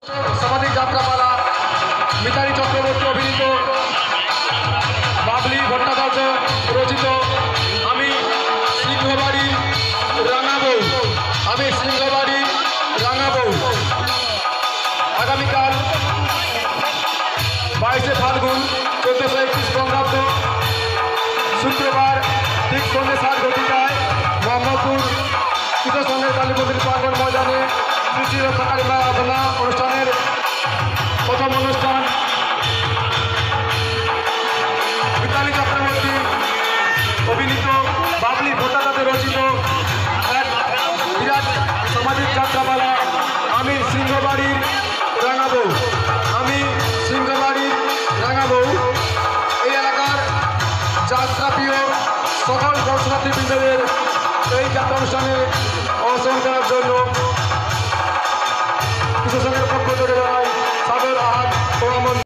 সামাজিক যাত্রাপালা মিতালি চক্রবর্তী অভিনীত, বাবলি ভট্টাচার্য রচিত আমি সিংহবাড়ি রাঙাবো, আমি সিংহবাড়ি রাঙাবো। আগামীকাল 22শে ফাল্গুন 1431 বঙ্গাব্দ শুক্রবার ঠিক সন্ধ্যে 7 ঘটিকায় মোহাম্মদপুর কৃষ্ণসংঘের কালী মন্দির প্রাঙ্গণ ময়দানে শ্রী শ্রী রক্ষাকালী মা আরাধনা অনুষ্ঠানের প্রথম অনুষ্ঠান। মিতালি চক্রবর্তী অভিনীত, বাবলি ভট্টাচার্য রচিত এক বিরাট সামাজিক যাত্রাপালা আমি সিংহবাড়ির রাঙাবো, আমি সিংহবাড়ির রাঙাবো। এই এলাকার যাত্রাপ্রিয় সকল দর্শনার্থীবৃন্দদের এই যাত্রা অনুষ্ঠানে অংশগ্রহণ করার জন্য কৃষ্ণসংঘের পক্ষ থেকে জানাই সাদর আহাত ও আমন্ত্রণ।